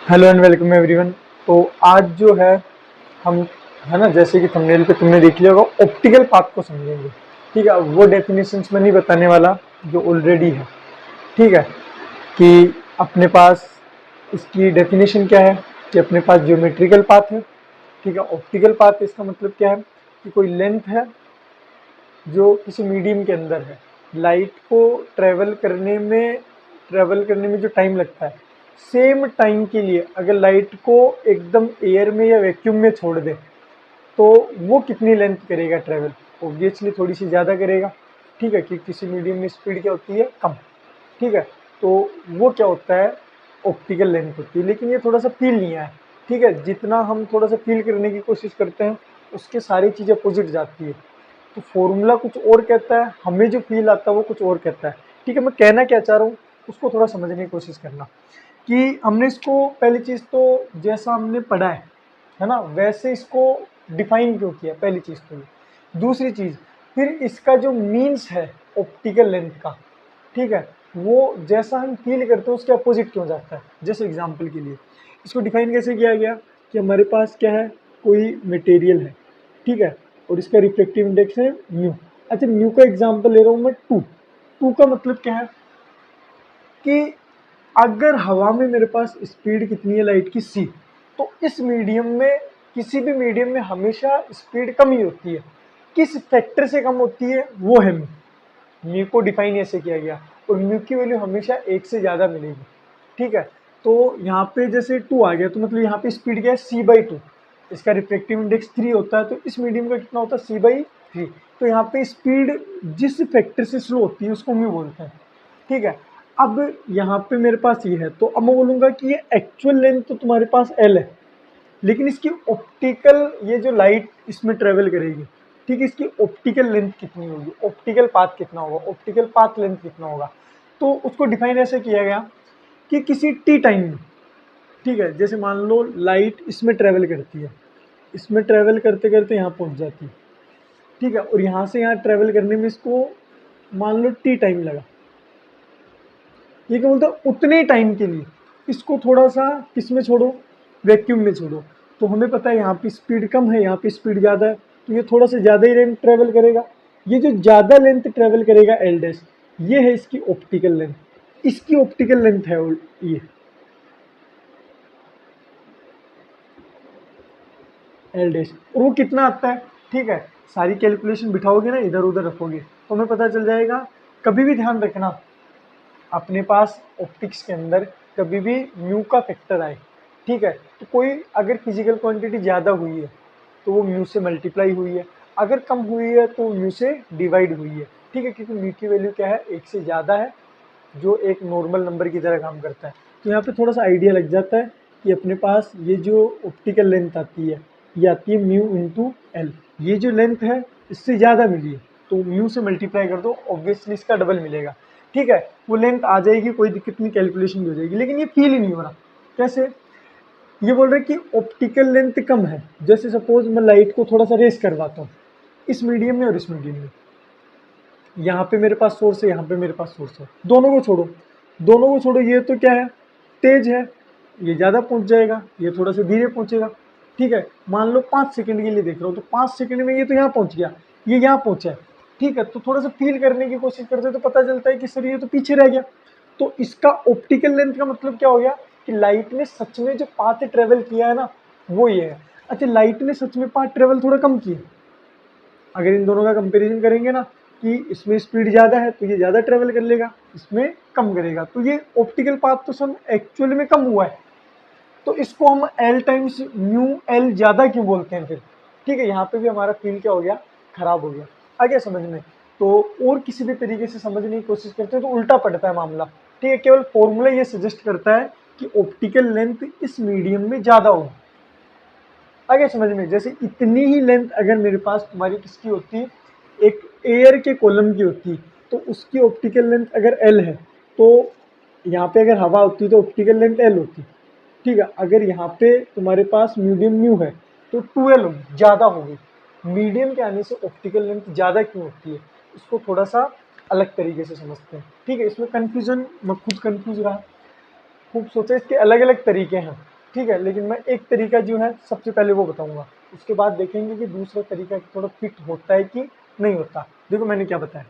Hello and welcome everyone. तो आज जो है हम है ना, जैसे कि थंबनेल पे तुमने देख लिया होगा, ऑप्टिकल पाथ को समझेंगे। ठीक है, वो डेफिनेशंस में नहीं बताने वाला जो ऑलरेडी है। ठीक है, कि अपने पास इसकी डेफिनेशन क्या है कि अपने पास ज्योमेट्रिकल पाथ है। ठीक है, ऑप्टिकल पाथ इसका मतलब क्या है कि कोई लेंथ है जो किसी मीडियम के अंदर है। लाइट को ट्रेवल करने में जो टाइम लगता है, सेम टाइम के लिए अगर लाइट को एकदम एयर में या वैक्यूम में छोड़ दे तो वो कितनी लेंथ करेगा ट्रेवल? ऑब्वियसली थोड़ी सी ज़्यादा करेगा। ठीक है, कि किसी मीडियम में स्पीड क्या होती है, कम। ठीक है, तो वो क्या होता है, ऑप्टिकल लेंथ होती है। लेकिन ये थोड़ा सा फील नहीं आया। ठीक है, जितना हम थोड़ा सा फील करने की कोशिश करते हैं उसके सारी चीज़ें अपोजिट जाती है। तो फॉर्मूला कुछ और कहता है, हमें जो फील आता है वो कुछ और कहता है। ठीक है, मैं कहना क्या चाह रहा हूँ उसको थोड़ा समझने की कोशिश करना, कि हमने इसको पहली चीज़ तो जैसा हमने पढ़ा है ना, वैसे इसको डिफाइन क्यों किया, पहली चीज़ तो ये। दूसरी चीज़, फिर इसका जो मीन्स है ऑप्टिकल लेंथ का, ठीक है, वो जैसा हम फील करते हैं उसके अपोजिट क्यों जाता है। जैसे एग्जांपल के लिए इसको डिफाइन कैसे किया गया कि हमारे पास क्या है, कोई मटेरियल है। ठीक है, और इसका रिफ्लेक्टिव इंडेक्स है म्यू। अच्छा, म्यू का एग्जांपल ले रहा हूँ मैं, टू। टू का मतलब क्या है कि अगर हवा में मेरे पास स्पीड कितनी है लाइट की, सी, तो इस मीडियम में, किसी भी मीडियम में हमेशा स्पीड कम ही होती है। किस फैक्टर से कम होती है, वो है म्यू। म्यू को डिफाइन ऐसे किया गया, और म्यू की वैल्यू हमेशा एक से ज़्यादा मिलेगी। ठीक है, तो यहाँ पे जैसे टू आ गया तो मतलब यहाँ पे स्पीड क्या है, c/2। इसका रिफ्लेक्टिव इंडेक्स 3 होता है, तो इस मीडियम का कितना होता है, c/3। तो यहाँ पे स्पीड जिस फैक्टर से स्लो होती है उसको म्यू बोलते हैं। ठीक है, अब यहाँ पे मेरे पास ये है, तो अब मैं बोलूँगा कि ये एक्चुअल लेंथ तो तुम्हारे पास एल है, लेकिन इसकी ऑप्टिकल, ये जो लाइट इसमें ट्रेवल करेगी, ठीक है, इसकी ऑप्टिकल लेंथ कितनी होगी, ऑप्टिकल पाथ कितना होगा, ऑप्टिकल पाथ लेंथ कितना होगा। तो उसको डिफाइन ऐसे किया गया कि किसी टी टाइम में, ठीक है, जैसे मान लो लाइट इसमें ट्रेवल करती है, इसमें ट्रेवल करते करते यहाँ पहुँच जाती है। ठीक है, और यहाँ से यहाँ ट्रेवल करने में इसको मान लो टी टाइम लगा। ये क्या बोलता है, उतने टाइम के लिए इसको थोड़ा सा किस में छोड़ो, वैक्यूम में छोड़ो। तो हमें पता है यहाँ पे स्पीड कम है, यहाँ पे स्पीड ज़्यादा है, तो ये थोड़ा सा ज़्यादा ही लेंथ ट्रेवल करेगा। ये जो ज़्यादा लेंथ ट्रेवल करेगा एल डैश, ये है इसकी ऑप्टिकल लेंथ। इसकी ऑप्टिकल लेंथ है ये एल डैश, और वो कितना आता है। ठीक है, सारी कैलकुलेशन बिठाओगे ना, इधर उधर रखोगे तो हमें पता चल जाएगा। कभी भी ध्यान रखना, अपने पास ऑप्टिक्स के अंदर कभी भी म्यू का फैक्टर आए, ठीक है, तो कोई अगर फिजिकल क्वांटिटी ज़्यादा हुई है तो वो म्यू से मल्टीप्लाई हुई है, अगर कम हुई है तो म्यू से डिवाइड हुई है। ठीक है, क्योंकि म्यू की वैल्यू क्या है, एक से ज़्यादा है, जो एक नॉर्मल नंबर की तरह काम करता है। तो यहाँ पे थोड़ा सा आइडिया लग जाता है कि अपने पास ये जो ऑप्टिकल लेंथ आती है, ये आती है म्यू इंटू एल। ये जो लेंथ है इससे ज़्यादा मिली है तो म्यू से मल्टीप्लाई कर दो, ऑब्वियसली इसका डबल मिलेगा। ठीक है, वो लेंथ आ जाएगी, कोई दिक्कत नहीं, कैलकुलेशन भी हो जाएगी। लेकिन ये फील ही नहीं हो रहा। कैसे? ये बोल रहे कि ऑप्टिकल लेंथ कम है। जैसे सपोज मैं लाइट को थोड़ा सा रेस करवाता हूँ इस मीडियम में और इस मीडियम में, यहाँ पे मेरे पास सोर्स है, यहाँ पे मेरे पास सोर्स है, दोनों को छोड़ो, दोनों को छोड़ो। ये तो क्या है, तेज है, ये ज़्यादा पहुँच जाएगा, ये थोड़ा सा धीरे पहुँचेगा। ठीक है, मान लो 5 सेकंड के लिए देख रहा हूँ, तो 5 सेकंड में ये तो यहाँ पहुँच गया, ये यहाँ पहुँचा है। ठीक है, तो थोड़ा सा फील करने की कोशिश करते हैं तो पता चलता है कि सर ये तो पीछे रह गया। तो इसका ऑप्टिकल लेंथ का मतलब क्या हो गया कि लाइट ने सच में जो पाथ ट्रेवल किया है ना, वो ये है। अच्छा, लाइट ने सच में पाथ ट्रेवल थोड़ा कम किया, अगर इन दोनों का कंपैरिजन करेंगे ना, कि इसमें स्पीड ज़्यादा है तो ये ज़्यादा ट्रेवल कर लेगा, इसमें कम करेगा, तो ये ऑप्टिकल पाथ तो सब एक्चुअल में कम हुआ है। तो इसको हम एल टाइम्स म्यू एल ज़्यादा क्यों बोलते हैं फिर। ठीक है, यहाँ पे भी हमारा फील क्या हो गया, खराब हो गया। आ गया समझ में? तो और किसी भी तरीके से समझने की कोशिश करते हैं तो उल्टा पड़ता है मामला। ठीक है, केवल फॉर्मूला ये सजेस्ट करता है कि ऑप्टिकल लेंथ इस मीडियम में ज़्यादा होगी। आगे समझ में? जैसे इतनी ही लेंथ अगर मेरे पास तुम्हारी किसकी होती, एक एयर के कॉलम की होती, तो उसकी ऑप्टिकल लेंथ अगर एल है, तो यहाँ पे अगर हवा होती तो ऑप्टिकल लेंथ एल होती। ठीक है, अगर यहाँ पे तुम्हारे पास मीडियम म्यू है तो 2l होगी, ज़्यादा होगी। मीडियम के आने से ऑप्टिकल लेंथ ज़्यादा क्यों होती है, इसको थोड़ा सा अलग तरीके से समझते हैं। ठीक है, इसमें कन्फ्यूजन, मैं खुद कन्फ्यूज रहा, खूब सोचा, इसके अलग अलग तरीके हैं। ठीक है, लेकिन मैं एक तरीका जो है सबसे पहले वो बताऊंगा, उसके बाद देखेंगे कि दूसरा तरीका थोड़ा फिट होता है कि नहीं होता। देखो मैंने क्या बताया,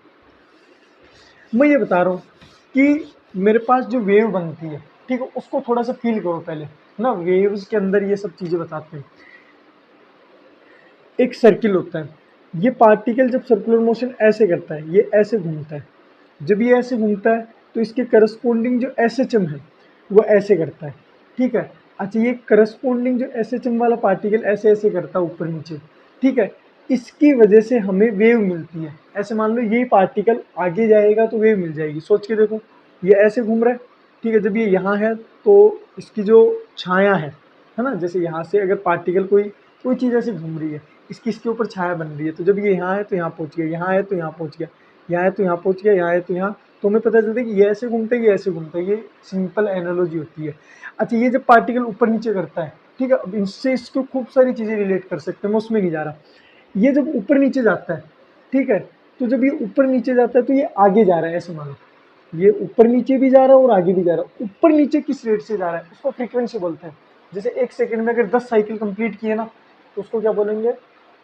मैं ये बता रहा हूँ कि मेरे पास जो वेव बनती है, ठीक है, उसको थोड़ा सा फील करो पहले ना। वेव्स के अंदर ये सब चीज़ें बताते हैं। एक सर्किल होता है, ये पार्टिकल जब सर्कुलर मोशन ऐसे करता है, ये ऐसे घूमता है, जब ये ऐसे घूमता है तो इसके करस्पॉन्डिंग जो एस एच एम है वो ऐसे करता है, ठीक है। अच्छा, ये करस्पॉन्डिंग जो एस एच एम वाला पार्टिकल ऐसे ऐसे करता है ऊपर नीचे, ठीक है, इसकी वजह से हमें वेव मिलती है। ऐसे मान लो ये पार्टिकल आगे जाएगा तो वेव मिल जाएगी, सोच के देखो, ये ऐसे घूम रहा है, ठीक है, जब ये यहाँ है तो इसकी जो छाया है ना, जैसे यहाँ से अगर पार्टिकल कोई कोई चीज़ ऐसे घूम रही है, इसकी इसके ऊपर छाया बन रही है, तो जब ये यहाँ है तो यहाँ पहुँच गया, यहाँ है तो यहाँ पहुँच गया, यहाँ है तो यहाँ पहुँच गया, यहाँ है तो यहाँ, तो हमें पता चलता है कि ये ऐसे घूमता है, ये ऐसे घूमता है। ये सिंपल एनालॉजी होती है। अच्छा, ये जब पार्टिकल ऊपर नीचे करता है, ठीक है, अब इससे इसको खूब सारी चीज़ें रिलेट कर सकते हैं, मैं उसमें नहीं जा रहा। ये जब ऊपर नीचे जाता है, ठीक है, तो जब ये ऊपर नीचे जाता है तो ये आगे जा रहा है, ऐसे मानो ये ऊपर नीचे भी जा रहा है और आगे भी जा रहा है। ऊपर नीचे किस रेट से जा रहा है उसको फ्रीक्वेंसी बोलते हैं। जैसे एक सेकंड में अगर 10 साइकिल कंप्लीट किए ना, तो उसको क्या बोलेंगे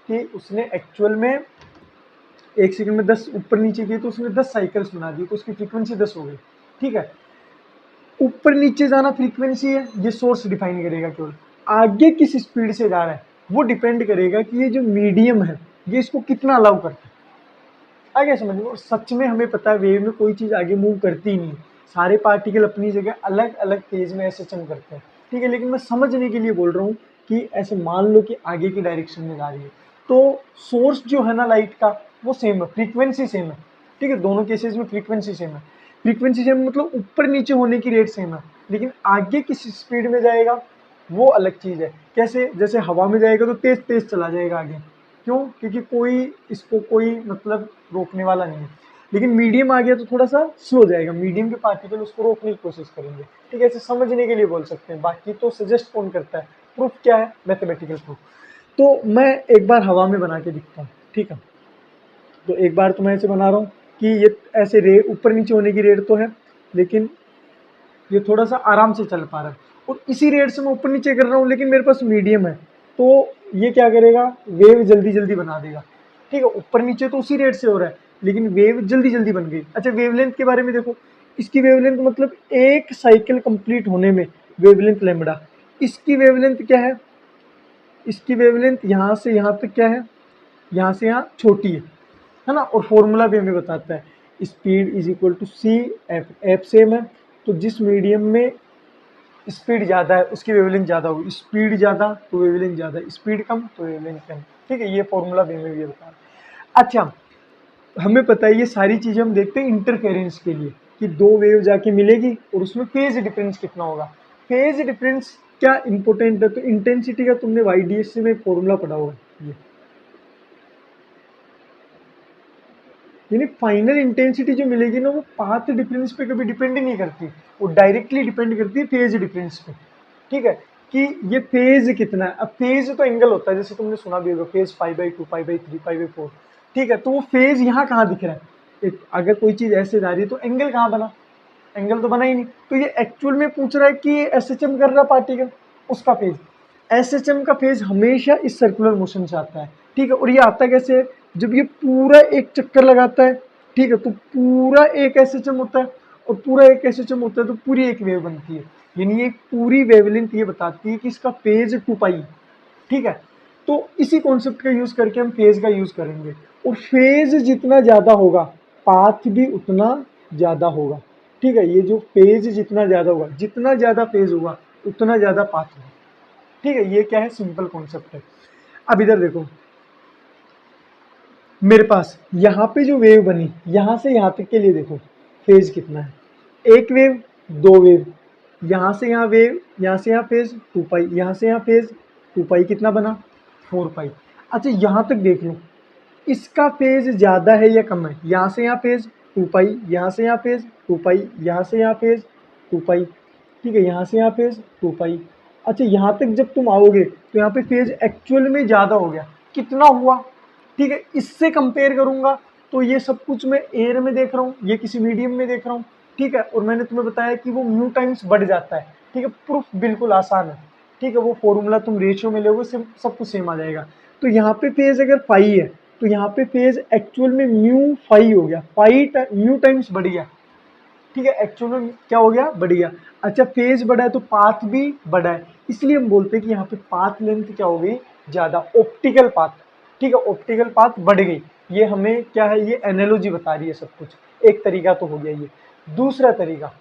कि उसने एक्चुअल में एक सेकंड में 10 ऊपर नीचे किए, तो उसने 10 साइकिल्स बना दी, तो उसकी फ्रीक्वेंसी 10 हो गई, ठीक है। ऊपर नीचे जाना फ्रीक्वेंसी है, ये सोर्स डिफाइन करेगा। केवल आगे किस स्पीड से जा रहा है वो डिपेंड करेगा कि ये जो मीडियम है ये इसको कितना अलाउ करता है। आगे समझ लो, सच में हमें पता है वेव में कोई चीज़ आगे मूव करती ही नहीं, सारे पार्टिकल अपनी जगह अलग अलग फेज में ऐसे चम करते हैं, ठीक है। लेकिन मैं समझने के लिए बोल रहा हूँ कि ऐसे मान लो कि आगे की डायरेक्शन में जा रही है, तो सोर्स जो है ना लाइट का वो सेम है, फ्रीक्वेंसी सेम है, ठीक है। दोनों केसेस में फ्रीक्वेंसी सेम है। फ्रीक्वेंसी सेम मतलब ऊपर नीचे होने की रेट सेम है, लेकिन आगे किस स्पीड में जाएगा वो अलग चीज़ है। कैसे, जैसे हवा में जाएगा तो तेज तेज चला जाएगा आगे, क्यों? क्योंकि कोई इसको कोई मतलब रोकने वाला नहीं है। लेकिन मीडियम आ गया तो थोड़ा सा स्लो जाएगा, मीडियम के पार्टिकल उसको रोकने की कोशिश करेंगे, ठीक है। ऐसे समझने के लिए बोल सकते हैं, बाकी तो सजेस्ट कौन करता है, प्रूफ क्या है, मैथमेटिकल प्रूफ। तो मैं एक बार हवा में बना के दिखता हूँ, ठीक है। तो एक बार तो मैं ऐसे बना रहा हूँ कि ये ऐसे रे ऊपर नीचे होने की रेट तो है, लेकिन ये थोड़ा सा आराम से चल पा रहा है, और इसी रेट से मैं ऊपर नीचे कर रहा हूँ, लेकिन मेरे पास मीडियम है, तो ये क्या करेगा, वेव जल्दी जल्दी बना देगा, ठीक है। ऊपर नीचे तो उसी रेट से हो रहा है, लेकिन वेव जल्दी जल्दी बन गई। अच्छा, वेवलेंथ के बारे में देखो, इसकी वेवलेंथ मतलब एक साइकिल कंप्लीट होने में वेवलेंथ लैम्बडा, इसकी वेवलेंथ क्या है, इसकी वेवलेंथ यहाँ से यहाँ तक क्या है, यहाँ से यहाँ छोटी है ना। और फॉर्मूला भी हमें बताता है, speed is equal to C F, F same है, तो जिस मीडियम में स्पीड ज़्यादा है उसकी वेवलेंथ ज़्यादा होगी, स्पीड ज़्यादा तो वेवलेंथ ज़्यादा, स्पीड कम तो वेवलेंथ कम, ठीक है। ये फॉर्मूला भी हमें ये बता रहा है। अच्छा, हमें पता है ये सारी चीज़ें हम देखते हैं इंटरफेरेंस के लिए, कि दो वेव जाके मिलेगी और उसमें फेज डिफरेंस कितना होगा। फेज डिफरेंस क्या इंपॉर्टेंट है, तो इंटेंसिटी का तुमने YDSC में फॉर्मूला पढ़ा होगा, ये यानी फाइनल इंटेंसिटी जो मिलेगी ना वो पाथ डिफरेंस पे कभी डिपेंड ही नहीं करती, वो डायरेक्टली डिपेंड करती है फेज डिफरेंस पे, ठीक है। कि ये फेज कितना है, अब फेज तो एंगल होता है, जैसे तुमने सुना भी होगा फेज π/2 π/3 π/4, ठीक है। तो वो फेज यहाँ कहाँ दिख रहा है, अगर कोई चीज ऐसे जा रही है तो एंगल कहाँ बना, एंगल तो बना ही नहीं। तो ये एक्चुअल में पूछ रहा है कि ये SHM कर रहा पार्टिकल, उसका फेज, SHM का फेज हमेशा इस सर्कुलर मोशन से आता है, ठीक है। और ये आता कैसे है, जब ये पूरा एक चक्कर लगाता है, ठीक है, तो पूरा एक SHM होता है, और पूरा एक SHM होता है तो पूरी एक वेव बनती है, यानी ये पूरी वेवलेंथ ये बताती है कि इसका फेज 2π, ठीक है। तो इसी कॉन्सेप्ट का यूज करके हम फेज का यूज करेंगे, और फेज जितना ज्यादा होगा पाथ भी उतना ज्यादा होगा, ठीक है। ये जो फेज जितना ज्यादा होगा, जितना ज्यादा फेज होगा उतना ज्यादा पाथ होगा, ठीक है। ये क्या है, सिंपल कॉन्सेप्ट है। अब इधर देखो, मेरे पास यहाँ पे जो वेव बनी यहाँ से यहाँ तक के लिए देखो फेज कितना है, एक वेव, दो वेव, यहाँ से यहाँ वेव, यहाँ से यहाँ फेज 2π, यहाँ से यहाँ फेज 2π, कितना बना 4π। अच्छा, यहाँ तक देख लो, इसका फेज ज़्यादा है या कम है, यहाँ से यहाँ फेज 2π, यहाँ से यहाँ फेज 2π, यहाँ से यहाँ फेज 2π, ठीक है, यहाँ से यहाँ फेज 2π। अच्छा, यहाँ तक जब तुम आओगे तो यहाँ पे फेज एक्चुअल में ज़्यादा हो गया, कितना हुआ, ठीक है। इससे कंपेयर करूँगा तो ये सब कुछ मैं एयर में देख रहा हूँ, ये किसी मीडियम में देख रहा हूँ, ठीक है। और मैंने तुम्हें बताया कि वो म्यू टाइम्स बढ़ जाता है, ठीक है। प्रूफ बिल्कुल आसान है, ठीक है, वो फॉर्मूला तुम रेशियो में लोगे सब कुछ सेम आ जाएगा। तो यहाँ पे फेज अगर फाई है तो यहाँ पे फेज एक्चुअल में म्यू फाई हो गया, म्यू टाइम्स बढ़ गया, ठीक है, एक्चुअल में क्या हो गया, बढ़ गया। अच्छा फेज बढ़ा है तो पाथ भी बढ़ा है, इसलिए हम बोलते हैं कि यहाँ पे पाथ लेंथ क्या हो गई, ज्यादा, ऑप्टिकल पाथ, ठीक है, ऑप्टिकल पाथ बढ़ गई। ये हमें क्या है, ये एनालॉजी बता रही है सब कुछ। एक तरीका तो हो गया ये। दूसरा तरीका,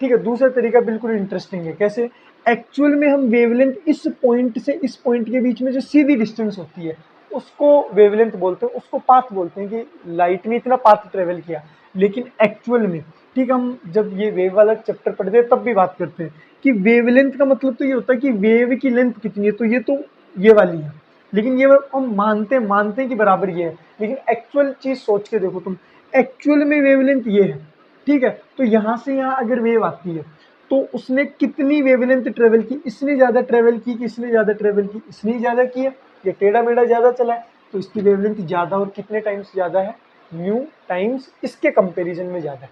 ठीक है, दूसरा तरीका बिल्कुल इंटरेस्टिंग है। कैसे, एक्चुअल में हम वेवलेंथ इस पॉइंट से इस पॉइंट के बीच में जो सीधी डिस्टेंस होती है उसको वेवलेंथ बोलते हैं, उसको पाथ बोलते हैं कि लाइट ने इतना पाथ ट्रेवल किया। लेकिन एक्चुअल में, ठीक, हम जब ये वेव वाला चैप्टर पढ़ते हैं तब भी बात करते हैं कि वेवलेंथ का मतलब तो ये होता है कि वेव की लेंथ कितनी है, तो ये वाली है, लेकिन ये हम मानते हैं कि बराबर ये है, लेकिन एक्चुअल चीज सोच के देखो तुम, एक्चुअल में वेवलेंथ ये है, ठीक है। तो यहाँ से यहाँ अगर वेव आती है तो उसने कितनी वेवलेंथ ट्रेवल की, इसने ज्यादा ट्रेवल की कि इसने ज्यादा ट्रेवल की, इसने ज्यादा की है, ये टेढ़ा मेढ़ा ज्यादा चला है, तो इसकी वेवलेंथ ज्यादा, और कितने टाइम्स ज्यादा है, म्यू टाइम्स इसके कंपैरिजन में ज्यादा है।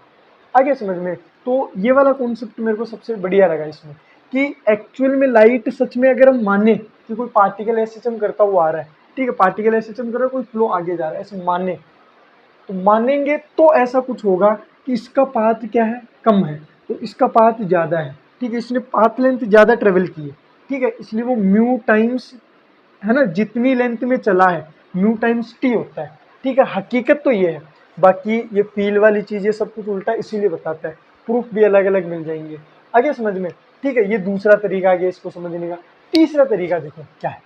आगे समझ में। तो ये वाला कॉन्सेप्ट मेरे को सबसे बढ़िया लगा इसमें, कि एक्चुअल में लाइट सच में अगर हम माने कि कोई पार्टिकल एसएचएम करता हुआ आ रहा है, ठीक है, पार्टिकल एसएचएम कर रहा है, कोई फ्लो आगे जा रहा है, ऐसे माने तो मानेंगे तो ऐसा कुछ होगा कि इसका पाथ क्या है, कम है, तो इसका पाथ ज्यादा है, ठीक है, इसने पाथ लेंथ ज्यादा ट्रेवल की है, ठीक है, इसलिए वो म्यू टाइम्स, है ना, जितनी लेंथ में चला है म्यू टाइम्स टी होता है, ठीक है। हकीकत तो ये है, बाकी ये फील वाली चीज ये सब कुछ उल्टा इसीलिए बताता है, प्रूफ भी अलग अलग मिल जाएंगे आगे समझ में, ठीक है। ये दूसरा तरीका आ गया इसको समझने का। तीसरा तरीका देखो क्या है,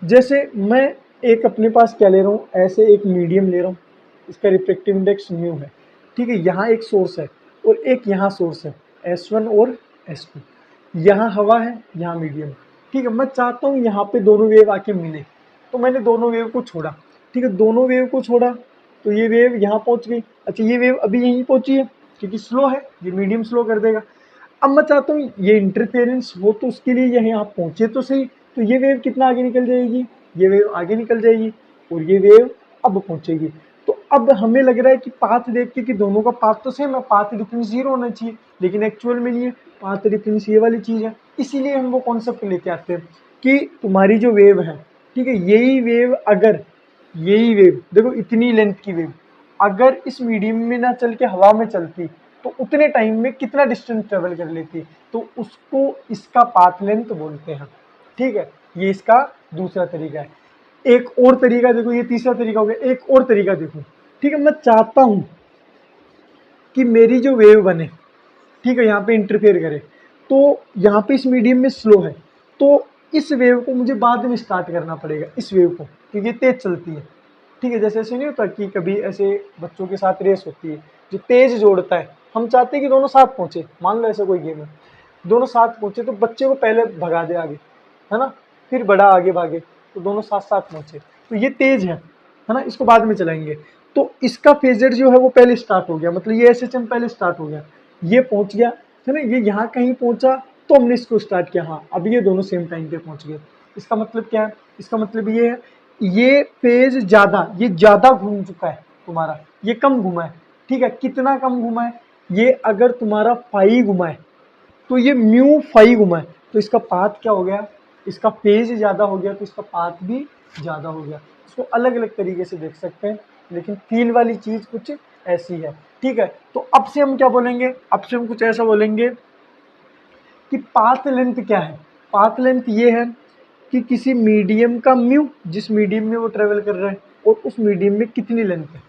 जैसे मैं एक अपने पास क्या ले रहा हूँ, ऐसे एक मीडियम ले रहा हूँ, इसका रिफ्लेक्टिव इंडेक्स म्यू है, ठीक है, यहाँ एक सोर्स है और एक यहाँ सोर्स है S1 और S2, यहाँ हवा है, यहाँ मीडियम, ठीक है। मैं चाहता हूँ यहाँ पे दोनों वेव आके मिले, तो मैंने दोनों वेव को छोड़ा, ठीक है, दोनों वेव को छोड़ा तो ये वेव यहाँ पहुँच गई। अच्छा ये वेव अभी यहीं पहुँची है क्योंकि स्लो है, ये मीडियम स्लो कर देगा। अब मैं चाहता हूँ ये इंटरफेरेंस हो, तो उसके लिए ये यहाँ पहुँचे तो सही, तो ये वेव कितना आगे निकल जाएगी, ये वेव आगे निकल जाएगी और ये वेव अब पहुँचेगी। तो अब हमें लग रहा है कि पाथ देख के कि दोनों का पाथ तो सेम है, पाथ डिफरेंस 0 होना चाहिए, लेकिन एक्चुअल में नहीं है, पाथ डिफरेंस ये वाली चीज़ है। इसीलिए हम वो कॉन्सेप्ट लेके आते हैं कि तुम्हारी जो वेव है, ठीक है, यही वेव अगर, यही वेव देखो इतनी लेंथ की वेव अगर इस मीडियम में ना चल के हवा में चलती तो उतने टाइम में कितना डिस्टेंस ट्रेवल कर लेती, तो उसको इसका पाथ लेंथ बोलते हैं, ठीक है। ये इसका दूसरा तरीका है। एक और तरीका देखो, ये तीसरा तरीका हो गया, एक और तरीका देखो, ठीक है। मैं चाहता हूं कि मेरी जो वेव बने, ठीक है, यहाँ पे इंटरफेयर करे, तो यहाँ पे इस मीडियम में स्लो है, तो इस वेव को मुझे बाद में स्टार्ट करना पड़ेगा, इस वेव को, क्योंकि तेज चलती है, ठीक है। जैसे ऐसे नहीं होता कि कभी ऐसे बच्चों के साथ रेस होती है जो तेज जोड़ता है, हम चाहते हैं कि दोनों साथ पहुंचे, मान लो ऐसा कोई गेम है, दोनों साथ पहुंचे तो बच्चे को पहले भगा दे आगे, है ना, फिर बड़ा आगे भागे तो दोनों साथ साथ पहुंचे, तो ये तेज है ना, इसको बाद में चलाएंगे। तो इसका फेजर जो है वो पहले स्टार्ट हो गया, मतलब ये एसएचएम पहले स्टार्ट हो गया, ये पहुंच गया, है ना, ये यहाँ कहीं पहुंचा तो हमने इसको स्टार्ट किया, हाँ अब ये दोनों सेम टाइम पे पहुंच गए। इसका मतलब क्या है, इसका मतलब ये है, ये फेज ज्यादा, ये ज्यादा घूम चुका है तुम्हारा, ये कम घुमा है, ठीक है। कितना कम घुमा है, ये अगर तुम्हारा फाई घुमा है तो ये म्यू फाई घुमा है, तो इसका पाथ क्या हो गया, इसका फेज ज्यादा हो गया, तो इसका पाथ भी ज्यादा हो गया। इसको अलग अलग तरीके से देख सकते हैं, लेकिन फील वाली चीज कुछ ऐसी है, ठीक है। तो अब से हम क्या बोलेंगे, अब से हम कुछ ऐसा बोलेंगे कि पाथ लेंथ क्या है। पाथ लेंथ ये है कि किसी मीडियम का म्यू, जिस मीडियम में वो ट्रेवल कर रहा है, और उस मीडियम में कितनी लेंथ है,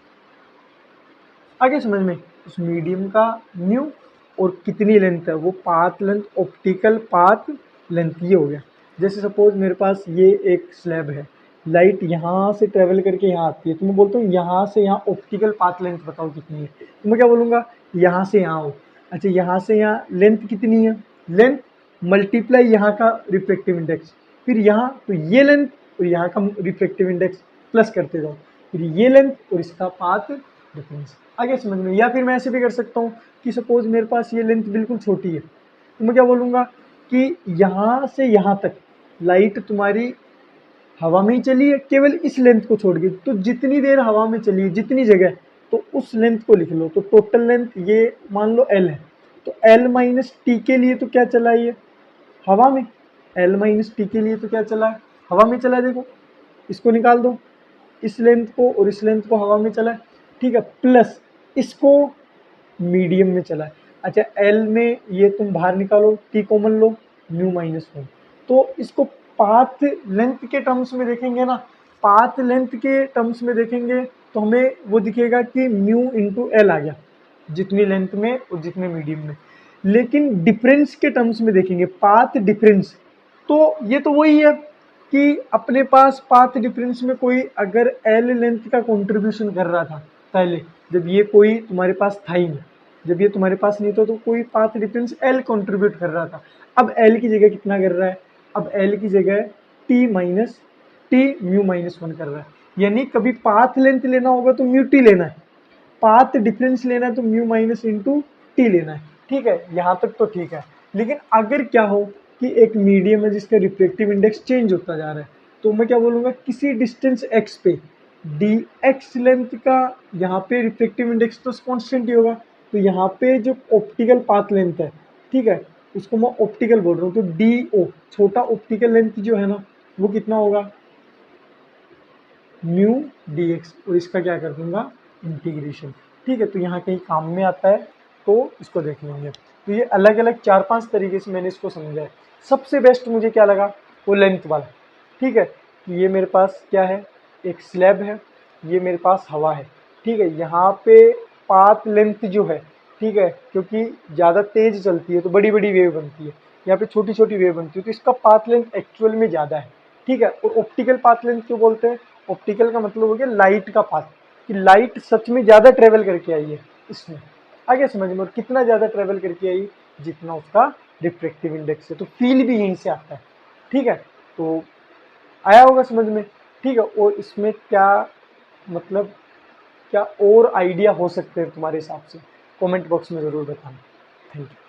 आगे समझ में, उस मीडियम का म्यू और कितनी लेंथ है, वो path length, optical path length, ये हो गया। जैसे सपोज मेरे पास ये एक स्लैब है, लाइट यहाँ से ट्रेवल करके यहाँ आती है, तो मैं बोलता हूँ यहाँ से यहाँ ऑप्टिकल पाथ लेंथ बताओ कितनी है, तो मैं क्या बोलूँगा, यहाँ से यहाँ हो। अच्छा यहाँ से यहाँ लेंथ कितनी है, लेंथ मल्टीप्लाई यहाँ का रिफ्लेक्टिव इंडेक्स, फिर यहाँ तो ये लेंथ और यहाँ का रिफ्लेक्टिव इंडेक्स प्लस करते जाओ, फिर ये लेंथ और इसका पाथ डिफरेंस, आगे समझ में। या फिर मैं ऐसे भी कर सकता हूँ कि सपोज मेरे पास ये लेंथ बिल्कुल छोटी है, तो मैं क्या बोलूँगा कि यहाँ से यहाँ तक लाइट तुम्हारी हवा में ही चली है, केवल इस लेंथ को छोड़ के, तो जितनी देर हवा में चली है, जितनी जगह, तो उस लेंथ को लिख लो। तो टोटल लेंथ ये मान लो l है, तो l माइनस टी के लिए तो क्या चला है ये हवा में, l माइनस टी के लिए तो क्या चला है हवा में चला है। देखो इसको निकाल दो, इस लेंथ को और इस लेंथ को हवा में चला है, ठीक है, प्लस इसको मीडियम में चला है। अच्छा एल में ये तुम बाहर निकालो, टी कॉमन लो, म्यू माइनस वन। तो इसको पाथ लेंथ के टर्म्स में देखेंगे ना, पाथ लेंथ के टर्म्स में देखेंगे तो हमें वो दिखेगा कि म्यू इंटू एल आ गया, जितनी लेंथ में और जितने मीडियम में। लेकिन डिफरेंस के टर्म्स में देखेंगे, पाथ डिफरेंस, तो ये तो वही है कि अपने पास पाथ डिफरेंस में कोई अगर एल लेंथ का कंट्रीब्यूशन कर रहा था पहले, जब ये कोई तुम्हारे पास था ही नहीं, जब ये तुम्हारे पास नहीं था, तो कोई पाथ डिफरेंस एल कंट्रीब्यूट कर रहा था। अब एल की जगह कितना कर रहा है, अब एल की जगह T minus T mu minus one कर रहा है। यानी कभी पाथ लेंथ लेना होगा तो म्यू टी लेना है, पाथ डिफरेंस लेना है तो म्यू माइनस इंटू टी लेना है। ठीक है, यहाँ तक तो ठीक है। लेकिन अगर क्या हो कि एक मीडियम है जिसका रिफ्लेक्टिव इंडेक्स चेंज होता जा रहा है, तो मैं क्या बोलूँगा, किसी डिस्टेंस x पे डी एक्स लेंथ का यहाँ पे रिफ्लेक्टिव इंडेक्स तो कॉन्स्टेंट ही होगा। तो यहाँ पे जो ऑप्टिकल पाथ लेंथ है, ठीक है, उसको मैं ऑप्टिकल बोल रहा हूँ, तो डी ओ छोटा ऑप्टिकल लेंथ जो है ना, वो कितना होगा, म्यू डी एक्स, और इसका क्या कर दूंगा इंटीग्रेशन। ठीक है, तो यहाँ कहीं काम में आता है तो इसको देख लेंगे। तो ये अलग अलग 4-5 तरीके से मैंने इसको समझा है। सबसे बेस्ट मुझे क्या लगा, वो लेंथ वाला। ठीक है, कि ये मेरे पास क्या है, एक स्लैब है, ये मेरे पास हवा है। ठीक है, यहाँ पे पाथ लेंथ जो है, ठीक है, क्योंकि ज़्यादा तेज चलती है तो बड़ी बड़ी वेव बनती है, यहाँ पे छोटी छोटी वेव बनती है, तो इसका पाथ लेंथ एक्चुअल में ज़्यादा है। ठीक है, और ऑप्टिकल पाथ लेंथ क्यों बोलते हैं, ऑप्टिकल का मतलब हो गया लाइट का पाथ, कि लाइट सच में ज़्यादा ट्रेवल करके आई है इसमें, आगे समझ में, और कितना ज़्यादा ट्रेवल करके आई, जितना उसका रिफ्रैक्टिव इंडेक्स है। तो फील भी यहीं से आता है। ठीक है, तो आया होगा समझ में। ठीक है, और इसमें क्या मतलब, क्या और आइडिया हो सकते हैं तुम्हारे हिसाब से, कमेंट बॉक्स में ज़रूर बताना। Thank you.